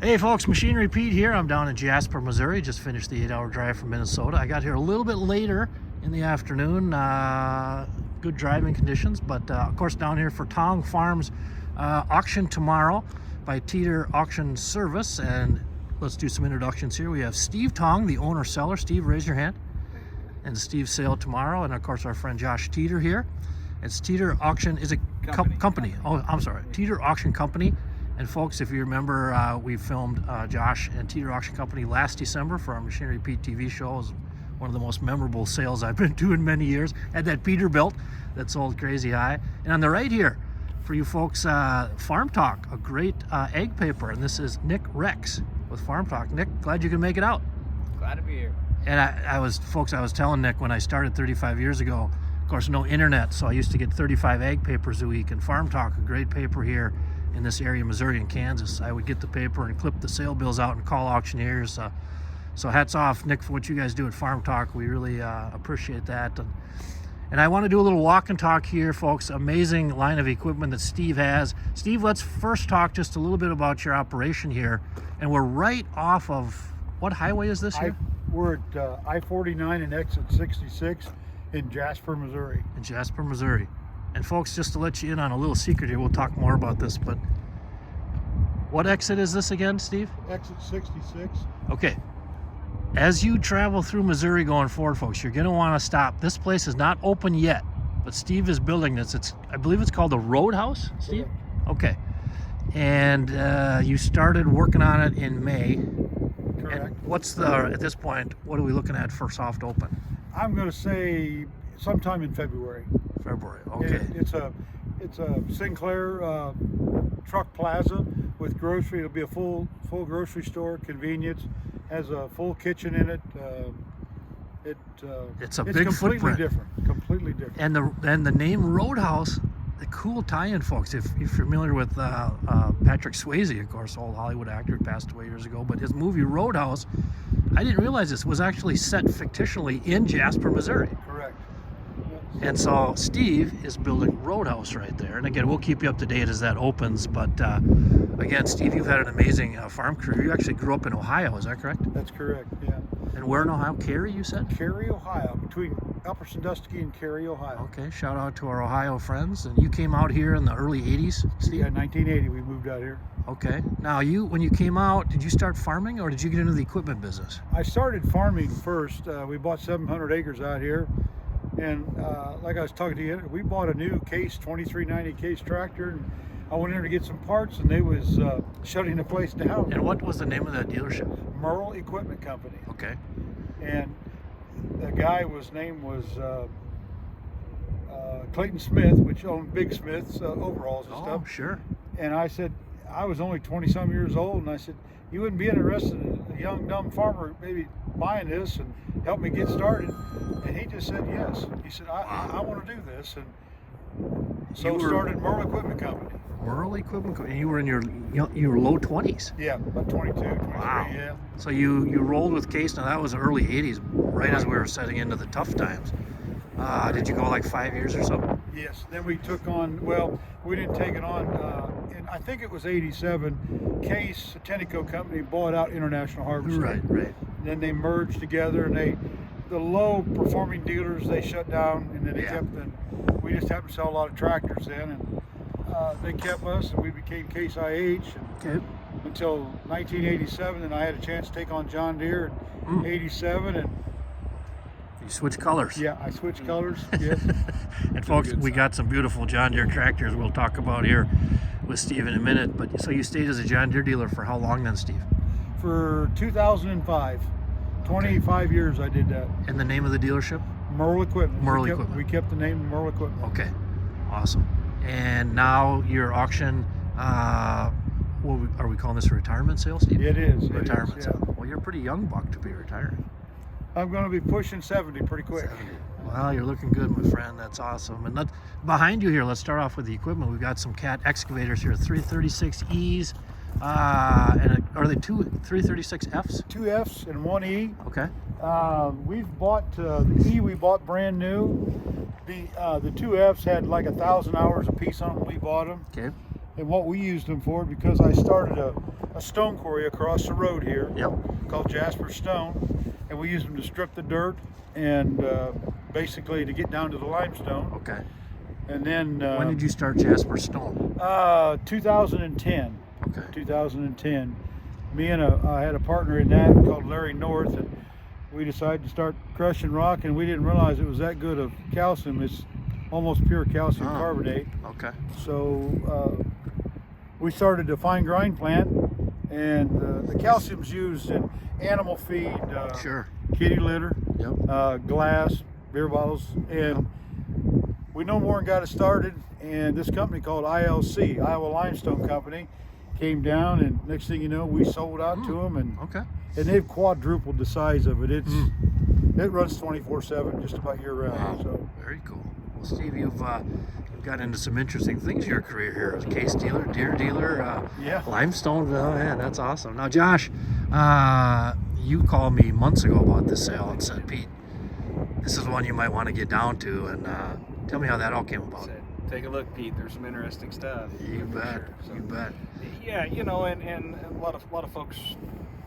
Hey folks, Machinery Pete here. I'm down in Jasper, Missouri. Just finished the 8-hour drive from Minnesota. I got here a little bit later in the afternoon. Good driving conditions, but of course down here for Tong Farms auction tomorrow by Teeter Auction Service. And let's do some introductions here. We have Steve Tong, the owner-seller. Steve, raise your hand. And Steve's sale tomorrow. And of course our friend Josh Teeter here. It's Teeter Auction, is a company. Oh, I'm sorry, Teeter Auction Company. And folks, if you remember, we filmed Josh and Teeter Auction Company last December for our Machinery Pete TV show. It was one of the most memorable sales I've been doing many years. Had that Peterbilt that sold crazy high. And on the right here, for you folks, Farm Talk, a great egg paper. And this is Nick Rex with Farm Talk. Nick, glad you can make it out. Glad to be here. And I was telling Nick when I started 35 years ago, of course, no internet, so I used to get 35 egg papers a week. And Farm Talk, a great paper here in this area, Missouri and Kansas. I would get the paper and clip the sale bills out and call auctioneers. So hats off, Nick, for what you guys do at Farm Talk. We really appreciate that. And I want to do a little walk and talk here, folks. Amazing line of equipment that Steve has. Steve, let's first talk just a little bit about your operation here. And we're right off of, what highway is this here? We're at I-49 and exit 66 in Jasper, Missouri. In Jasper, Missouri. And folks, just to let you in on a little secret here, we'll talk more about this, but what exit is this again, Steve? Exit 66. Okay. As you travel through Missouri going forward, folks, you're going to want to stop. This place is not open yet, but Steve is building this. I believe it's called the Roadhouse, Steve? Okay. And you started working on it in May. Correct. And what's at this point, what are we looking at for soft open? I'm going to say sometime in February. February, okay. It's a Sinclair truck plaza with grocery. It'll be a full grocery store, convenience, has a full kitchen in it. It's a big completely footprint. Completely different. And the name Roadhouse, the cool tie-in, folks. If you're familiar with Patrick Swayze, of course, old Hollywood actor, passed away years ago, but his movie Roadhouse, I didn't realize this was actually set fictionally in Jasper, Missouri. Correct. And so Steve is building Roadhouse right there. And again, we'll keep you up to date as that opens. But again, Steve, you've had an amazing farm career. You actually grew up in Ohio, is that correct? That's correct, yeah. And where in Ohio? Cary, you said? Cary, Ohio, between Upper Sandusky and Cary, Ohio. Okay, shout out to our Ohio friends. And you came out here in the early 80s, Steve? Yeah, 1980 we moved out here. Okay. Now, when you came out, did you start farming or did you get into the equipment business? I started farming first. We bought 700 acres out here. And like I was talking to you, we bought a new Case 2390 Case tractor. And I went in there to get some parts, and they was shutting the place down. And what was the name of that dealership? Merle Equipment Company. Okay. And the guy name was Clayton Smith, which owned Big Smith's overalls and stuff. Oh, sure. And I said, I was only 20-some years old, and I said, you wouldn't be interested in a young, dumb farmer maybe buying this and help me get started? And he just said yes. He said, I want to do this. And so started Merle Equipment Company. Merle Equipment Company. And you were in your low 20s? Yeah, about 22, 23, wow. Yeah. So you rolled with Case. Now that was early 80s, right as we were setting into the tough times. Did you go like 5 years or so? Yes. Then we took on, well, we didn't take it on, and I think it was 87, Case, Tenneco Company, bought out International Harvester. Right. Then they merged together, and the low performing dealers, they shut down, and then they we just happened to sell a lot of tractors then, and they kept us, and we became Case IH until 1987, and I had a chance to take on John Deere in 87, and you switched colors. yeah, I switched colors, yes. And folks, we got some beautiful John Deere tractors we'll talk about here with Steve in a minute. But so you stayed as a John Deere dealer for how long then, Steve? For 2005. 25 years I did that. And the name of the dealership? Merle Equipment. Merle Equipment. We kept the name Merle Equipment. Okay, awesome. And now your auction, are we calling this a retirement sale, Steve? It is. Retirement it is, yeah. sale. Well, you're a pretty young buck to be retiring. I'm going to be pushing 70 pretty quick. 70. Well, you're looking good, my friend. That's awesome. And behind you here, let's start off with the equipment. We've got some Cat excavators here, 336Es. And are they two 336Fs? 2 Fs and 1 E. Okay. We've bought the E. We bought brand new. The 2 Fs had like 1,000 hours a piece on them. We bought them. Okay. And what we used them for, because I started a stone quarry across the road here called Jasper Stone, and we used them to strip the dirt and basically to get down to the limestone. Okay. And then when did you start Jasper Stone? 2010. Okay. 2010. Me and I had a partner in that called Larry North, and we decided to start crushing rock, and we didn't realize it was that good of calcium. It's almost pure calcium carbonate. Okay. So we started a fine grind plant, and the calcium's used in animal feed, kitty litter, glass, beer bottles, and we no more got it started. And this company called ILC, Iowa Limestone Company, came down, and next thing you know, we sold out to them, and they've quadrupled the size of it. It runs 24/7, just about year round. Wow. So very cool. Well, Steve, you've got into some interesting things in your career here. As a case dealer, Deere dealer, limestone. Oh, yeah, that's awesome. Now, Josh, you called me months ago about this sale and said, Pete, this is one you might want to get down to, and tell me how that all came about. Take a look, Pete. There's some interesting stuff. You bet. So, you bet. Yeah, and a lot of folks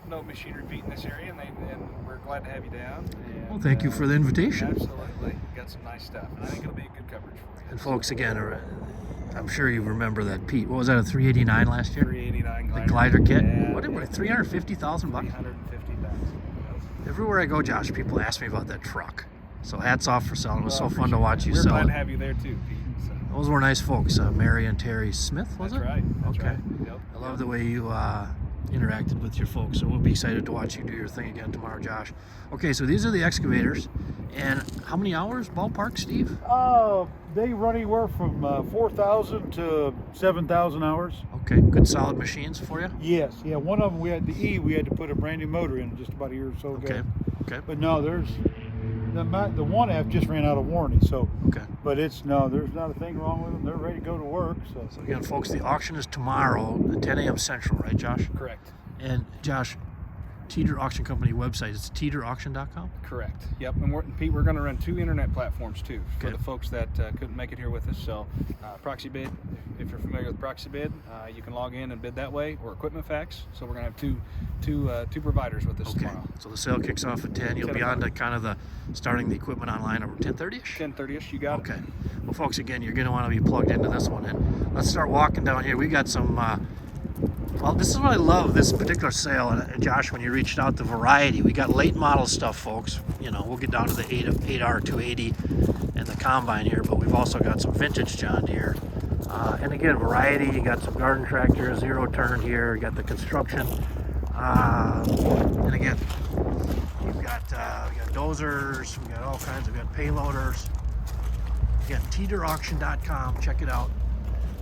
know machinery, Pete, in this area, and we're glad to have you down. And, well, thank you for the invitation. Absolutely. Got some nice stuff, and I think it'll be a good coverage for you. And folks, again, I'm sure you remember that, Pete. What was that, a 389 last year? 389 glider. The glider kit? Yeah, what did it, 350,000 bucks? 350,000. Everywhere I go, Josh, people ask me about that truck. So hats off for selling. It was so fun to watch you We're sell glad it. to have you there too, Pete. So. Those were nice folks. Mary and Terry Smith, was That's it? right. That's okay. right. Yep. I love the way you interacted with your folks. So we'll be excited to watch you do your thing again tomorrow, Josh. Okay, so these are the excavators. And how many hours, ballpark, Steve? They run anywhere from 4,000 to 7,000 hours. Okay, good solid machines for you? Yes, yeah. One of them, we had we had to put a brand new motor in just about a year or so ago. Okay. But no, there's the one F just ran out of warranty. So. Okay. But there's not a thing wrong with them. They're ready to go to work. So again, folks, the auction is tomorrow at 10 a.m. Central, right, Josh? Correct. And Josh, Teeter Auction Company website, it's teeterauction.com? Correct. Yep. And Pete, we're going to run 2 internet platforms too for the folks that couldn't make it here with us. So proxy bid, if you're familiar with proxy bid, you can log in and bid that way, or equipment fax. So we're going to have two providers with us tomorrow. So the sale kicks off at 10. You'll be on to kind of the starting the equipment online over 10:30ish. 10:30ish. You got it. Okay. Well, folks, again, you're going to want to be plugged into this one. And let's start walking down here. We got some. Well, this is what I love, this particular sale, and Josh, when you reached out, the variety. We got late model stuff, folks. You know, we'll get down to the 8R280 and the combine here, but we've also got some vintage John Deere. And again, variety. You got some garden tractors, zero turn here. You got the construction. And again, we got dozers. We got all kinds. We got payloaders. Again, teeterauction.com. Check it out.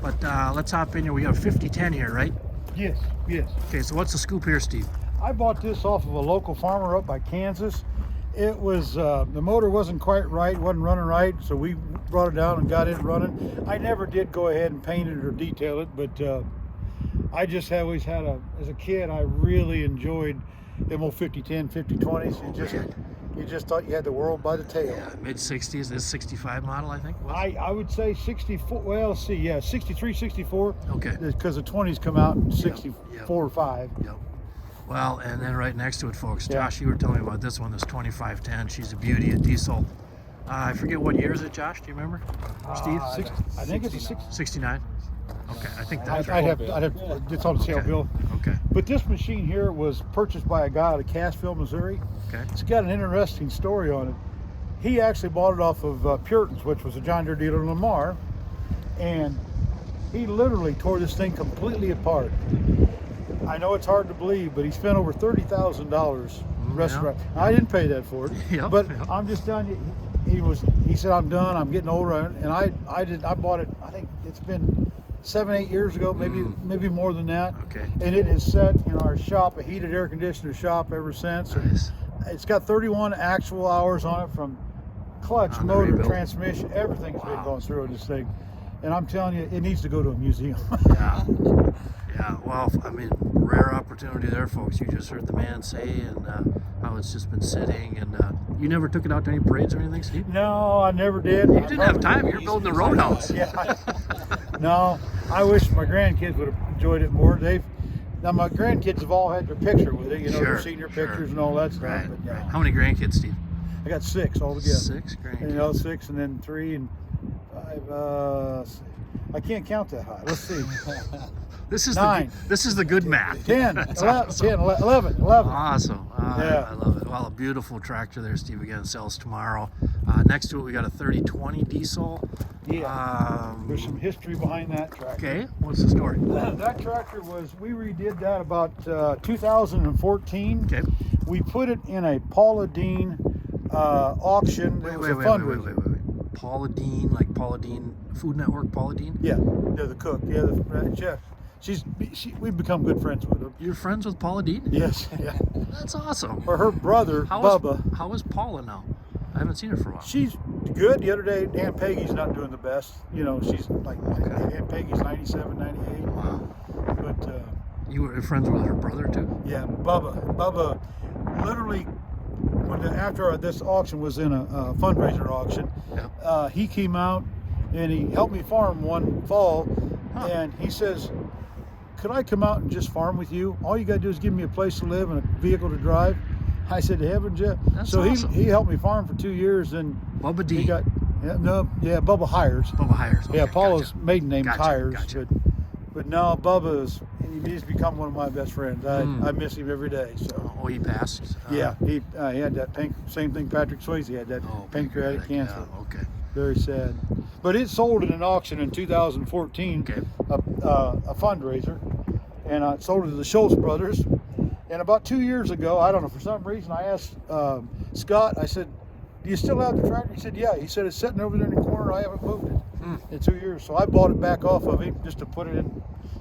But let's hop in here. We got a 5010 here, right? Yes. Okay, so what's the scoop here, Steve? I bought this off of a local farmer up by Kansas. It was, the motor wasn't quite right, wasn't running right, so we brought it down and got it running. I never did go ahead and paint it or detail it, but I just always had as a kid, I really enjoyed them old 5010, 5020s. You just thought you had the world by the tail. Yeah, mid-60s, this 65 model, I think. I would say 64, well, let's see, yeah, 63, 64. Okay. Because the 20s come out in 64 or 5. Yep. Well, and then right next to it, folks, Josh, you were telling me about this one, this 2510. She's a beauty, a diesel. I forget what year is it, Josh? Do you remember? Steve? I think it's a 69. Okay, I think that's right. I'd have it's on the sale bill. Okay. But this machine here was purchased by a guy out of Cassville, Missouri. Okay. It's got an interesting story on it. He actually bought it off of Puritan's, which was a John Deere dealer in Lamar, and he literally tore this thing completely apart. I know it's hard to believe, but he spent over $30,000 restaurant. I didn't pay that for it, but I'm just telling you, he said, I'm done, I'm getting older, and I bought it, I think it's been 7-8 years ago, maybe more than that. Okay. And it is set in our shop, a heated air conditioner shop ever since. Nice. It's got 31 actual hours on it, from clutch, motor, transmission, everything's been going through this thing. And I'm telling you, it needs to go to a museum. Yeah, well, I mean, rare opportunity there, folks. You just heard the man say, and how it's just been sitting, and you never took it out to any parades or anything, Steve? No, I never did. You didn't have time. You're building the Roadhouse. Yeah. No, I wish my grandkids would have enjoyed it more. Now my grandkids have all had their picture with it, Sure, their senior pictures and all that stuff. Right, But, right. How many grandkids, Steve? I got 6 altogether. 6 grandkids. 6 and then 3 and 5. Let's see. I can't count that high. Let's see. This is 9. This is the good math. 10, 11, awesome. 10, 11. Awesome. Yeah. I love it. Well, a beautiful tractor there, Steve. Again, sells tomorrow. Next to it, we got a 3020 diesel. Yeah. There's some history behind that tractor. Okay. What's the story? That tractor we redid that about 2014. Okay. We put it in a Paula Deen auction. It was a fundraiser. Wait. Paula Deen, like Paula Deen, Food Network, Paula Deen? Yeah, the cook. Yeah, the chef. We've become good friends with her. You're friends with Paula Deen? Yes. Yeah. That's awesome. Or her brother, Bubba. How is Paula now? I haven't seen her for a while. She's good. The other day, Aunt Peggy's not doing the best. She's like, Aunt Peggy's 97, 98. Wow. But You were friends with her brother too? yeah, Bubba literally, after this auction was in a fundraiser auction, Yep. he came out and he helped me farm one fall, Huh. and he says, could I come out and just farm with you? All you got to do is give me a place to live and a vehicle to drive. I said, to heaven, Jeff. That's So awesome. he helped me farm for 2 years, and Bubba he D. got Bubba Hires. Bubba Hires. Okay, Yeah, Paula's gotcha. maiden name Gotcha, Hires, gotcha. but now he's become one of my best friends. I miss him every day. So Oh, he passed? yeah, he had that same thing Patrick Swayze had, that pancreatic cancer. Yeah, okay. Very sad. But it sold in an auction in 2014, Okay. a fundraiser, and I sold it to the Schultz brothers. And about 2 years ago, I don't know, for some reason, I asked Scott, I said, do you still have the tractor? He said, yeah. He said, it's sitting over there in the corner. I haven't moved it in 2 years. So I bought it back off of him just to put it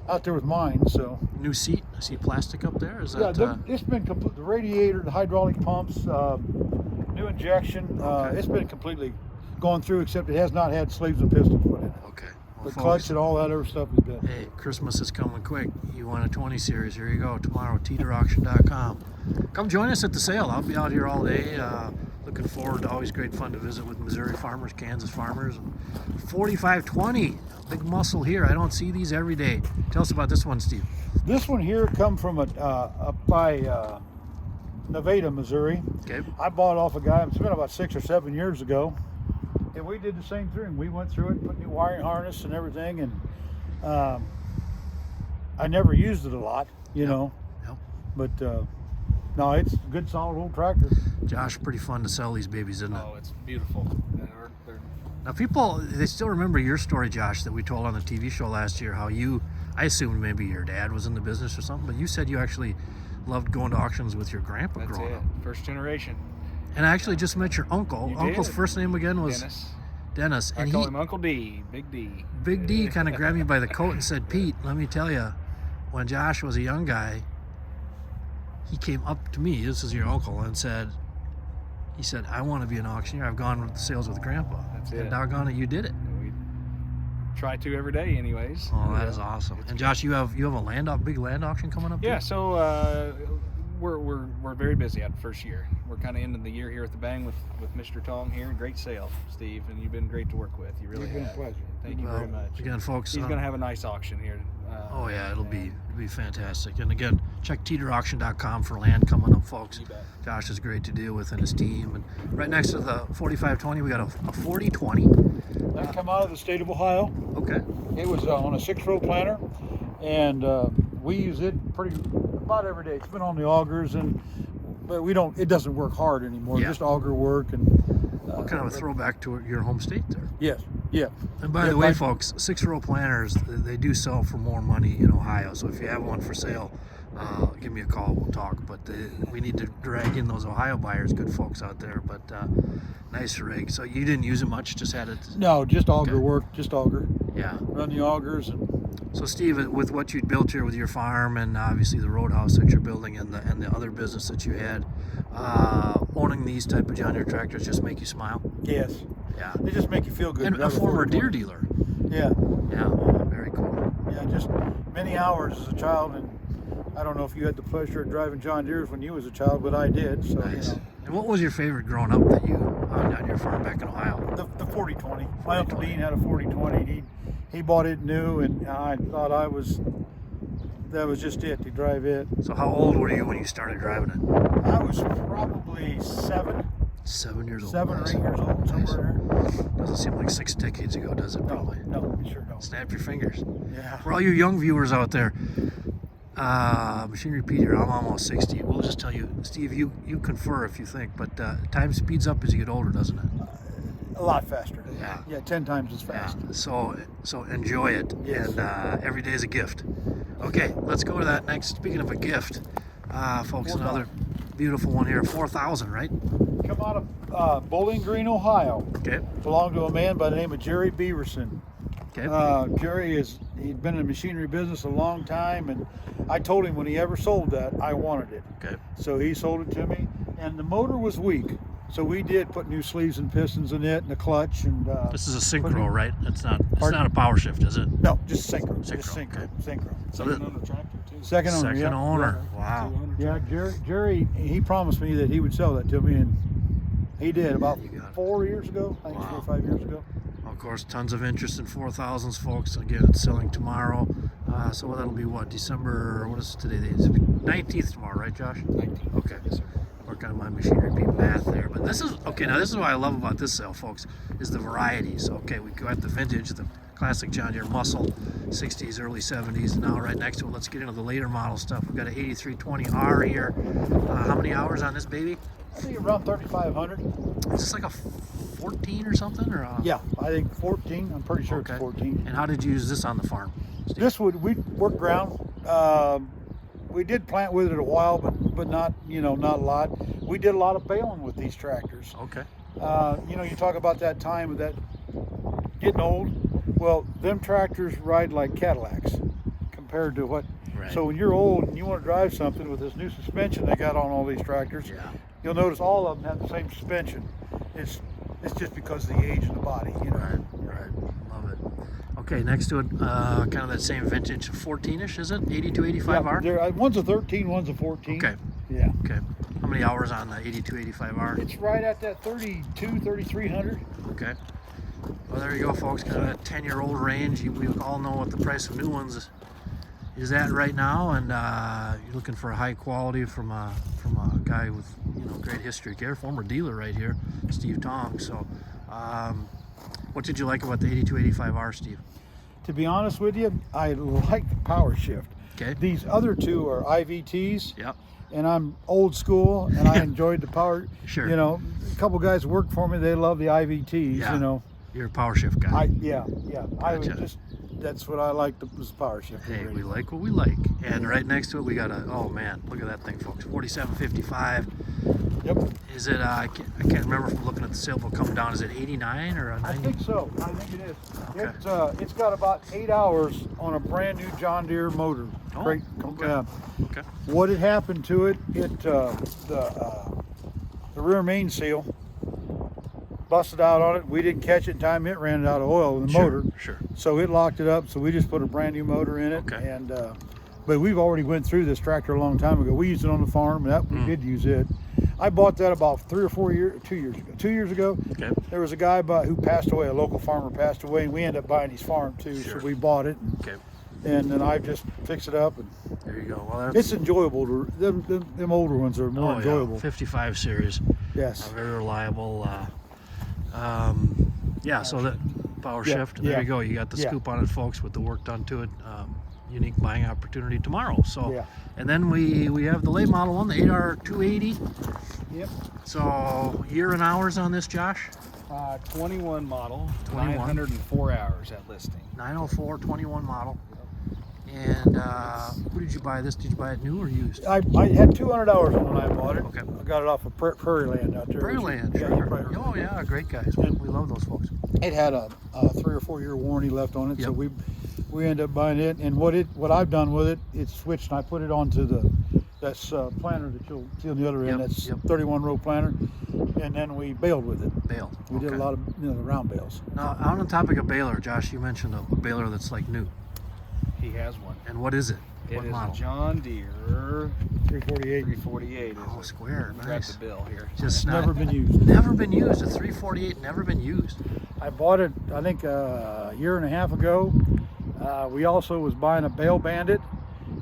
out there with mine. So New seat? I see plastic up there. Is that? it's been complete. The radiator, the hydraulic pumps, new injection. Okay. It's been completely gone through, except it has not had sleeves and pistons put in it. Okay. The Well, clutch folks, and all that other stuff has been. hey, Christmas is coming quick. You want a 20 series? Here you go. Tomorrow, teeterauction.com. Come join us at the sale. I'll be out here all day. Looking forward to always great fun to visit with Missouri farmers, Kansas farmers. 4520, big muscle here. I don't see these every day. Tell us about this one, Steve. This one here come from up by Nevada, Missouri. Okay. I bought off a guy. It's been about 6 or 7 years ago, and we did the same thing. We went through it, put new wiring harness and everything, and I never used it a lot, you know. Yep. But no, it's a good, solid old tractor. Josh, pretty fun to sell these babies, isn't it? Oh, it's beautiful. Now, people, they still remember your story, Josh, that we told on the TV show last year, how I assumed maybe your dad was in the business or something, but you said you actually loved going to auctions with your grandpa That's growing it. up. First generation. And I actually just met your uncle. You Uncle's did. first name again was Dennis. And I call him Uncle D, Big D. Big D kind of grabbed me by the coat and said, Pete, let me tell you, when Josh was a young guy, he came up to me, this is your uncle, and he said, I want to be an auctioneer. I've gone with the sales with Grandpa. That's And it. doggone it, you did it. We try to every day, anyways. Oh, that is awesome. And Josh, you have a big land auction coming up? Yeah, too? so we're very busy at the first year. We're kind of ending the year here at the Bang with Mr. Tong here. Great sale, Steve, and you've been great to work with. You really It's been a have. pleasure. Thank you very much. Again, folks. He's going to have a nice auction here. Oh yeah, it'll be fantastic. And again, check teeterauction.com for land coming up, folks. You bet. Josh is great to deal with and his team. And right next to the 4520, we got a 4020. That come out of the state of Ohio. Okay. It was on a 6-row planter, and we use it about every day. It's been on the augers, but it doesn't work hard anymore. Yeah. Just auger work and. What kind of a throwback to your home state there? Yes. Yeah. And by the way, folks, 6-row planters, they do sell for more money in Ohio. So if you have one for sale, give me a call. We'll talk. But we need to drag in those Ohio buyers, good folks out there. But nice rig. So you didn't use it much, just had it? No, just auger work, just auger. Yeah. Run the augers. So Steve, with what you'd built here with your farm and obviously the Roadhouse that you're building and the other business that you had, owning these type of John Deere tractors just make you smile? Yes. Yeah. They just make you feel good. And a former Deere dealer. Yeah. Yeah. Very cool. Yeah, just many hours as a child, and I don't know if you had the pleasure of driving John Deere's when you was a child, but I did. So Nice. you know. And what was your favorite growing up that you on your farm back in Ohio? The 4020. My Uncle Dean had a 4020. he bought it new, and I thought that was just it, to drive it. So how old were you when you started driving it? I was probably 7 7 years old. 7 or Nice. 8 years old, somewhere there. Doesn't seem like 6 decades ago, does it? Probably. No, it sure don't. Snap your fingers. Yeah. For all you young viewers out there, Machinery Pete here, I'm almost 60. We'll just tell you, Steve, you confer if you think, but time speeds up as you get older, doesn't it? A lot faster. Yeah. Yeah, 10 times as fast. Yeah. So enjoy it, Yes. and every day is a gift. Okay, let's go to that next. Speaking of a gift, folks, 4,000. another beautiful one here, 4,000, right? Come out of Bowling Green, Ohio. Okay. Belonged to a man by the name of Jerry Beaverson. Okay. Jerry he'd been in the machinery business a long time, and I told him when he ever sold that, I wanted it. Okay. So he sold it to me, and the motor was weak. So we did put new sleeves and pistons in it, and a clutch, and This is a synchro, right? It's not Pardon? a power shift, is it? no, just synchro. Synchro, Just synchro. okay. Synchro. So Second owner tractor too. Second owner. second yeah. owner. Wow. 200 Yeah, tractor. Jerry, he promised me that he would sell that to me, and he did about You got it. 4 years ago. I think Wow. 4 or 5 years ago. Of course, tons of interest in 4,000s, folks. Again, it's selling tomorrow. So that'll be what, December, what is today? It's 19th tomorrow, right, Josh? 19. Okay. Yes, sir. Working on my Machinery Pete math there. But this is, okay, now this is what I love about this sale, folks, is the variety. So, okay, we got the vintage, the classic John Deere muscle, 60s, early 70s. And now right next to it, let's get into the later model stuff. We've got an 8320R here. How many hours on this baby? I think around 3,500. Is this like a 14 or something? Or a, Yeah, I think 14. I'm pretty sure okay. it's 14. And how did you use this on the farm? This we work ground. We did plant with it a while, but not not a lot. We did a lot of baling with these tractors. Okay. You talk about that time of that getting old. Well, them tractors ride like Cadillacs compared to what. Right. So when you're old and you want to drive something with this new suspension they got on all these tractors, Yeah. you'll notice all of them have the same suspension. It's just because of the age of the body. Right, right. Love it. Okay, next to it, kind of that same vintage, 14-ish, is it? 8285R? Yeah, one's a 13, one's a 14. Okay, Yeah. okay. How many hours on the 8285R? It's right at that 32, 3,300. Okay. Well, there you go, folks. Kind of that 10-year-old range. We all know what the price of new ones is at right now, and you're looking for a high quality from a guy with great history here, former dealer right here, Steve Tong. So, what did you like about the 8285R, Steve? To be honest with you, I like the power shift. Okay. These other two are IVTs. Yep. And I'm old school, and I enjoyed the power. Sure. A couple guys work for me. They love the IVTs. Yeah. You're a power shift guy. I was Gotcha. that's what I liked was power shift. Hey, we like what we like. And right next to it, we got oh man, look at that thing, folks. 4755. Yep. Is it, I can't remember from looking at the sale book coming down, is it 89 or a 90? I think so. I think it is. Okay. It's got about 8 hours on a brand new John Deere motor. Oh, Great. okay. Okay. What had happened to it? The rear main seal busted out on it. We didn't catch it in time. It ran out of oil in the motor. Sure. So it locked it up. So we just put a brand new motor in it. Okay. And but we've already went through this tractor a long time ago. We used it on the farm, and we did use it. I bought that about 2 years ago. 2 years ago, Okay. there was a guy who passed away. A local farmer passed away, and we ended up buying his farm too. Sure. So we bought it, Okay. and then I just fixed it up. And There you go. Well, that's, it's enjoyable. Them older ones are more enjoyable. 55 series. Yes. Very reliable. Yeah, so that power Yeah, shift. There yeah, you go. You got the yeah. scoop on it, folks, with the work done to it. Unique buying opportunity tomorrow. So, Yeah. and then we have the late model one, the 8R280. Yep. So year and hours on this, Josh? 21 model, 21. 904 hours at listing. 904, 21 model. And who did you buy this? Did you buy it new or used? I had 200 hours on when I bought it. Okay. I got it off of Prairie Land out there. Prairie Land. Yeah, Sure. you probably heard Oh yeah, great guys. We love those folks. It had a 3 or 4 year warranty left on it, so Yep. we ended up buying it. And what I've done with it, it's switched, and I put it onto that's planter that you'll see on the other end. Yep, That's yep. 31 row planter, and then we baled with it. Bale. We did a Okay. lot of the round bales. Now, on the topic of baler, Josh, you mentioned a baler that's like new. He has one. And what is it? It What is model? a John Deere 348. 348. Oh, square. Grab Nice. the bill here. Just Never been used. Never been used. A 348, never been used. I bought it, I think, a year and a half ago. We also was buying a Bale Bandit,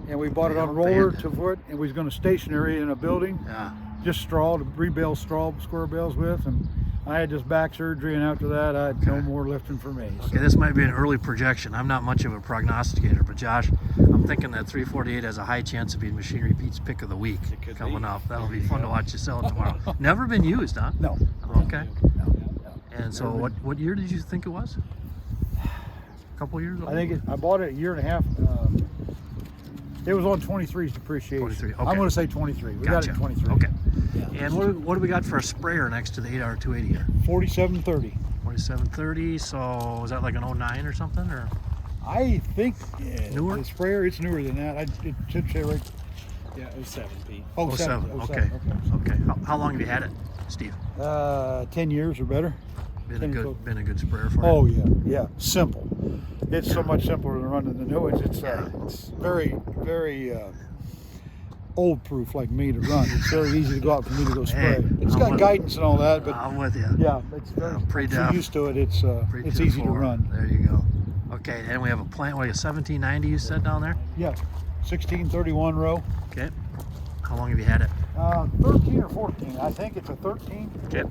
and we bought it on a Bale roller Bandit. to foot, and we was going to stationary in a building, Yeah. just straw to rebale straw square bales with, and I had just back surgery, and after that, I had no more lifting for me. Okay, this might be an early projection. I'm not much of a prognosticator, but Josh, I'm thinking that 348 has a high chance of being Machinery Pete's pick of the week It could coming be. up. That'll There be you fun go. to watch you sell it tomorrow. Never been used, huh? No. Okay. No. And so Never what year did you think it was? A couple years old? I think I bought it a year and a half. It was on 23's depreciation. 23, okay. I'm going to say 23. We got it Gotcha. at 23. Okay. Yeah. And what do we got for a sprayer next to the 8R 280 here? 4730. 4730. So is that like an 09 or something? Or I think Newer? the sprayer, it's newer than that. It should say right. Yeah, 07, Pete. Oh, 07. 07. Okay. 07, Okay. How long have you had it, Steve? 10 years or better. Been a 10 or good so. been a good sprayer for you. Oh yeah. Simple. It's so much simpler than running the new ones. It's very, very old proof like me to run. It's very easy to go out for me to go spray. Hey, It's I'm got with- guidance and all that, but I'm with you. yeah, it's very Pre-def. I'm too used to it. It's 3, it's 2, easy to 4. run. There you go. Okay, and we have a plant. What, a 1790 you said down there? Yeah, 1631 row. Okay. How long have you had it? 13 or 14. I think it's a 13. Okay.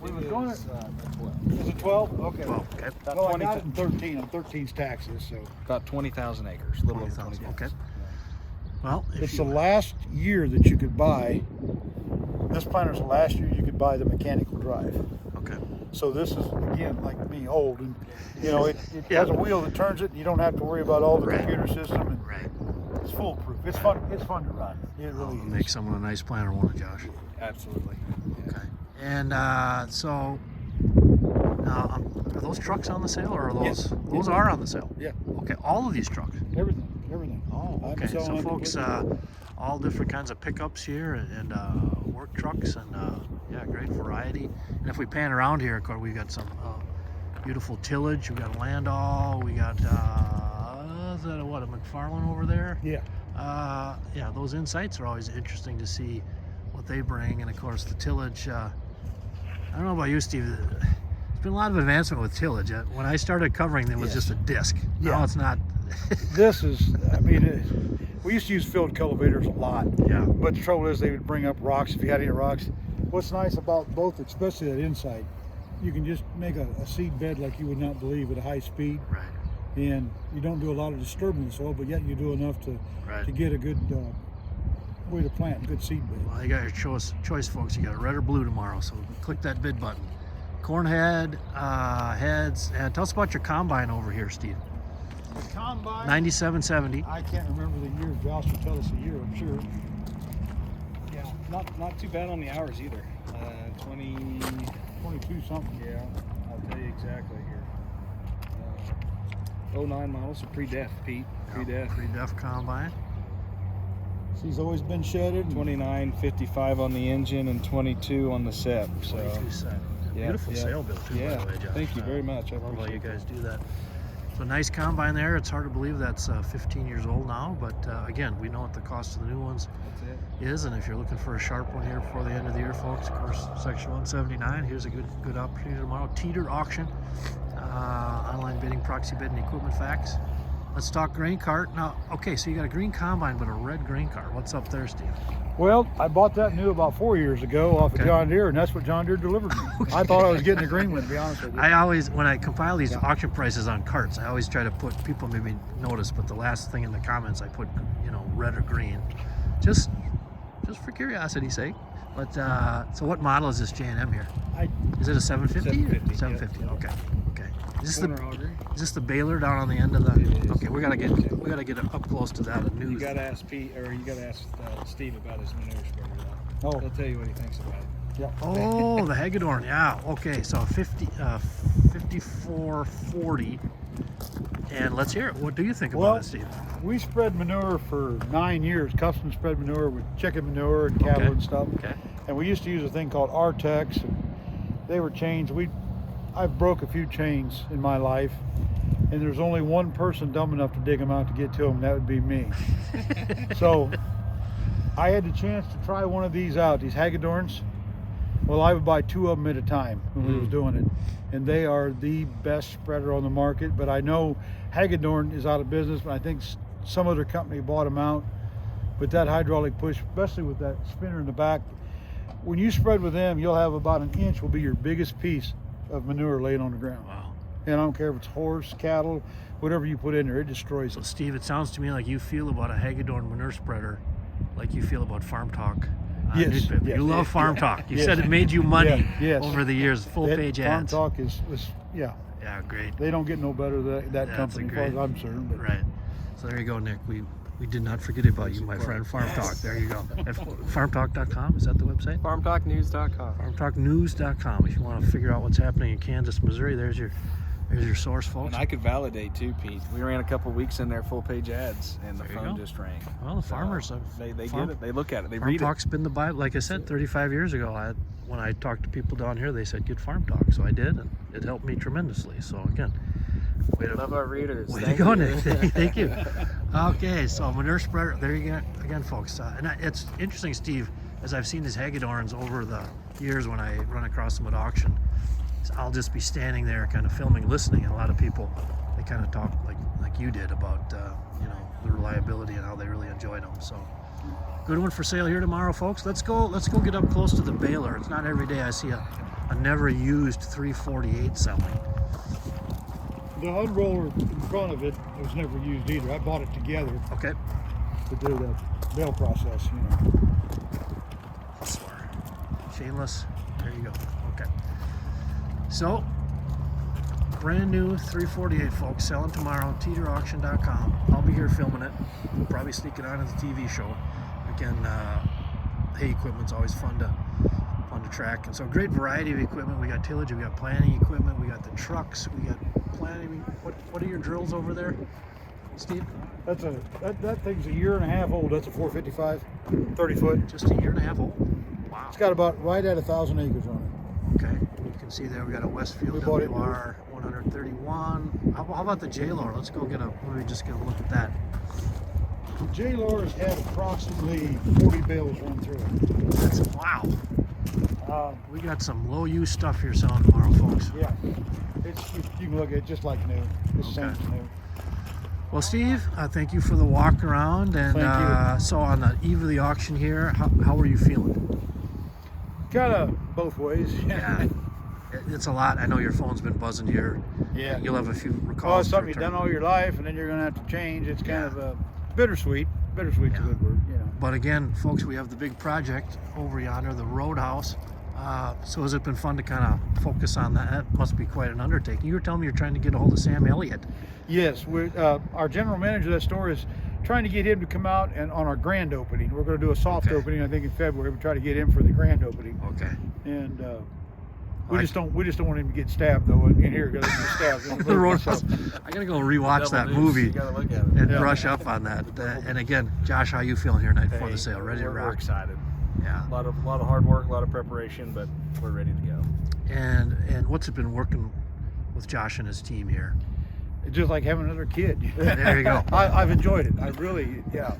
We was going. 12. Is it 12? Okay. 12. Okay. About Well, I 20, got it in 13 on 13's taxes, so about 20,000 acres. A little over 20,000. 20,000. Okay. Well, if it's you, the last year that you could buy. This planter's the last year you could buy the mechanical drive. okay. So this is again like me old, and you know it Yeah. has a wheel that turns it. And you don't have to worry about all the Right. computer system, and Right. it's foolproof. It's fun. It's fun to run. It really is. Make someone a nice planter, won't it, Josh? Absolutely. Yeah. Okay. And so, are those trucks on the sale, or are those? Yes. Those are on the sale. Yeah, Okay. All of these trucks. everything. Oh, I'm okay. selling So, them folks, completely. all different kinds of pickups here and work trucks, and yeah, great variety. And if we pan around here, of course, we got some beautiful tillage. We got Landau. We got is that a McFarlane over there? Yeah. Yeah, those insights are always interesting to see what they bring, and of course the tillage. I don't know about you, Steve. There's been a lot of advancement with tillage. When I started covering, it was Yes. just a disc. Yeah. Now it's not. This is. I mean, we used to use field cultivators a lot. Yeah. But the trouble is, they would bring up rocks if you had any rocks. What's nice about both, especially that inside, you can just make a seed bed like you would not believe at a high speed, Right. and you don't do a lot of disturbing the soil, but yet you do enough to Right. get a good way to plant, a good seed bed. Well, you got your choice, folks. You got red or blue tomorrow, so click that bid button. Corn head, heads, and tell us about your combine over here, Steve. The combine, 9770. I can't remember the year. Josh will tell us a year, I'm sure. Yeah, not too bad on the hours either. 20. 22 something. Yeah, I'll tell you exactly here. 09 model, so pre-def, Pete. Pre-def. Pre-def combine. She's always been shedded. 29.55 on the engine and 22 on the SEP. So 22 set. yeah, Beautiful yeah. sale bill too, by Yeah, the way, Josh. thank you very much. I love how you appreciate guys do that. So nice combine there. It's hard to believe that's 15 years old now, but again, we know what the cost of the new ones That's it. is, and if you're looking for a sharp one here before the end of the year, folks, of course, section 179. Here's a good opportunity tomorrow. Teeter auction, online bidding, proxy bid, and equipment facts. Let's talk grain cart now. Okay, so you got a green combine, but a red grain cart. What's up there, Steve? Well, I bought that new about 4 years ago off Okay. of John Deere, and that's what John Deere delivered me. I thought I was getting a green one, to be honest with you. I always, when I compile these auction prices on carts, I always try to put, people maybe notice, but the last thing in the comments I put, red or green, just for curiosity's sake. But so what model is this J&M here? Is it a 750? 750, 750. yeah. Okay. Is Corner auger. this the baler down on the end of the? It is. Okay, we gotta get up close to that. You gotta ask Pete, or you gotta ask Steve about his manure spreader. Oh. He'll tell you what he thinks about it. Yeah. Oh, the Hagedorn. Yeah. Okay. So 5440. And let's hear it. What do you think about Well, it, Steve? we spread manure for 9 years, custom spread manure with chicken manure and cattle Okay. and stuff. Okay. And we used to use a thing called Artex, and they were chains. I've broke a few chains in my life, and there's only one person dumb enough to dig them out to get to them, and that would be me. So I had the chance to try one of these out, these Hagedorns. Well, I would buy 2 of them at a time when we was doing it, and they are the best spreader on the market. But I know Hagedorn is out of business, but I think some other company bought them out. But that hydraulic push, especially with that spinner in the back, when you spread with them, you'll have about 1 inch will be your biggest piece of manure laid on the ground. Wow. And I don't care if it's horse, cattle, whatever you put in there, it destroys So it. Steve, it sounds to me like you feel about a Hagedorn manure spreader like you feel about Farm Talk. Yes, Newspaper. yes, You love Farm yeah, Talk. You yes. said it made you money Yes. over the years, full page Farm ads. Talk was Yeah, great. they don't get no better than that That's company as far as I'm concerned. But Right. So there you go, Nick. We did not forget about you, my friend. Farm Talk. There you go. Farmtalk.com. Is that the website? FarmTalkNews.com. FarmTalkNews.com. If you want to figure out what's happening in Kansas, Missouri, there's your source, folks. And I could validate too, Pete. We ran a couple weeks in there, full page ads, and the There you phone go. just rang. Well, the farmers, They farm- get it. They look at it. They Farm read Talk's been the Bible. Like I said, 35 years ago, when I talked to people down here, they said, get Farm Talk. So I did, and it helped me tremendously. So again, way to, Love our readers. way to Thank go, you. Nick. Thank you. Okay, so manure spreader, there you go again, folks. It's interesting, Steve, as I've seen these Hagedorns over the years when I run across them at auction, I'll just be standing there kind of filming, listening, and a lot of people, they kind of talk like you did about, the reliability and how they really enjoyed them. So good one for sale here tomorrow, folks. Let's go get up close to the baler. It's not every day I see a never used 348 selling. the unroller in front of it was never used either. I bought it together Okay. to do the bale process, Hustler. Shameless. There you go. Okay. So, brand new 348, folks, selling tomorrow, teeterauction.com. I'll be here filming it. We'll probably sneak it on at the TV show. Again, hay equipment's always fun to track. And so, great variety of equipment. We got tillage, we got planting equipment, we got the trucks, we got planting. What are your drills over there, Steve? That's that thing's a year and a half old. That's a 455, 30 foot. Just a year and a half old. Wow. It's got about right at 1,000 acres on Okay, you can see there we got a Westfield We bought it WR 131. How about the J-Lore? Let's go let me just get a look at that. it. J-Lore has had approximately 40 bales run through it. That's wow. We got some low use stuff here selling tomorrow, folks. Yeah, you can look at it just like new. It's Okay. same as new. Well, Steve, thank you for the walk around. And Thank you. so on the eve of the auction here, how are you feeling? Kind of both ways. Yeah, it's a lot. I know your phone's been buzzing here. Yeah. You'll have a few Oh, recalls. it's to something you've return. done all your life, and then you're going to have to change. It's kind Yeah. of bittersweet. Bittersweet's Yeah. a good word, But again, folks, we have the big project over yonder, the Roadhouse. So has it been fun to kind of focus on that? That must be quite an undertaking. You were telling me you're trying to get a hold of Sam Elliott. Yes, our general manager of that store is trying to get him to come out and on our grand opening. We're going to do a soft Okay. opening, I think, in February. We try to get him for the grand opening, Okay. and we Like- just don't want him to get stabbed though in here because he's stabbed. The Roadhouse. I gotta go rewatch that Double news. movie You gotta look at it. and Yeah. brush up on that. And again, Josh, how you feeling here tonight before Hey, the sale? Ready to we're rock? excited. Yeah. A lot of hard work, a lot of preparation, but we're ready to go. And what's it been working with Josh and his team here? It's just like having another kid. There you go. I've enjoyed it. I really, yeah.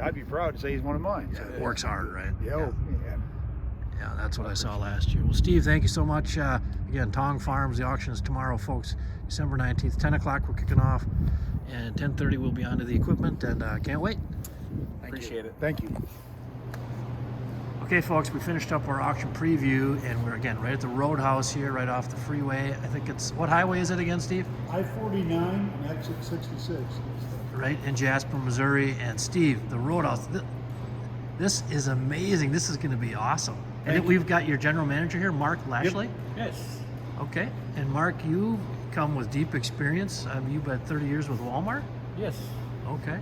I'd be proud to say he's one of mine. So, Works hard, right? yeah. Yeah, that's what I saw last year. Well, Steve, thank you so much. Again, Tong Farms, the auction is tomorrow, folks. December 19th, 10 o'clock, we're kicking off. And 10:30, we'll be onto the equipment, and can't wait. Appreciate it. Thank you. Okay, folks, we finished up our auction preview, and we're, again, right at the Roadhouse here, right off the freeway. I think it's, what highway is it again, Steve? I-49 and exit 66. Right in Jasper, Missouri. And Steve, the Roadhouse, this is amazing. This is going to be awesome. And Thank you. we've got your general manager here, Mark Lashley. Yes. Okay. And Mark, you come with deep experience. You've had 30 years with Walmart. Yes. Okay.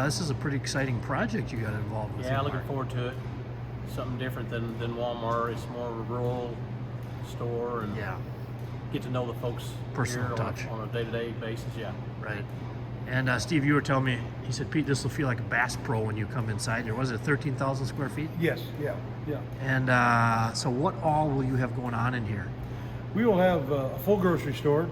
This is a pretty exciting project you got involved with. Yeah, here, looking Mark. forward to it. Something different than Walmart. It's more of a rural store and Yeah, get to know the folks Personal here touch. on a day-to-day basis. Yeah. right. And Steve, you were telling me, he said, Pete, this will feel like a Bass Pro when you come inside here. Was it 13,000 square feet? Yes, yeah. And so what all will you have going on in here? We will have a full grocery store.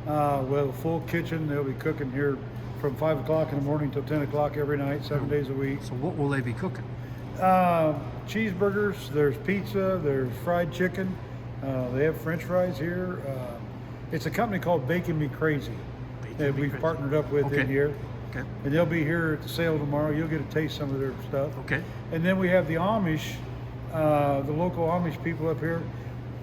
We'll have a full kitchen. They'll be cooking here from 5 o'clock in the morning till 10 o'clock every night, 7 days a week. So what will they be cooking? Cheeseburgers, there's pizza, there's fried chicken. They have French fries here. It's a company called Bacon Me Crazy that we've partnered up with in here. Okay. And they'll be here at the sale tomorrow. You'll get to taste some of their stuff. Okay. And then we have the Amish, the local Amish people up here.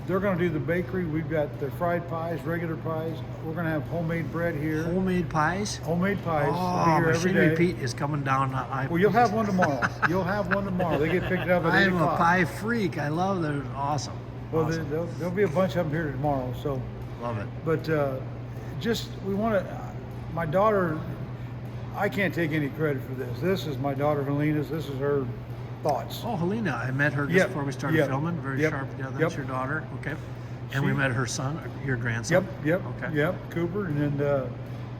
They're going to do the bakery. We've got the fried pies, regular pies. We're going to have homemade bread here. Homemade pies? Homemade pies. Oh, They'll be here every Machinery day. Pete is coming down. Well, you'll have one tomorrow. You'll have one tomorrow. They get picked up at 8 I'm o'clock. a pie freak. I love them. Awesome. Well, Awesome. there'll be a bunch of them here tomorrow. So, Love it. but just we want to. My daughter, I can't take any credit for this. This is my daughter Helena's. This is her thoughts. Oh, Helena, I met her just Yep, before we started yep, filming. Very yep, sharp. Yeah, that's yep. your daughter. Okay. And we She- met her son, your grandson. Yep. Okay. Yep. Cooper, and then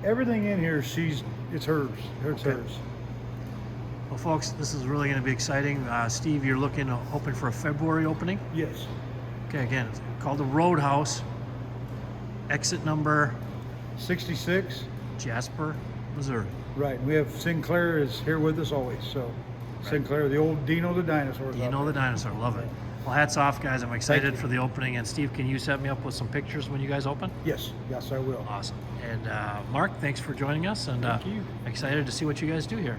everything in here, it's hers. It's Okay. hers. Well, folks, this is really going to be exciting. Steve, you're hoping for a February opening. Yes. Okay, again, it's called the Roadhouse. Exit number 66. Jasper, Missouri. Right. We have Sinclair is here with us always. So, Sinclair, the old Dino the dinosaur. You know the dinosaur. Love it. Well, hats off, guys. I'm excited you. for the opening. And Steve, can you set me up with some pictures when you guys open? Yes. Yes, I will. Awesome. And Mark, thanks for joining us. And Thank you. excited to see what you guys do here.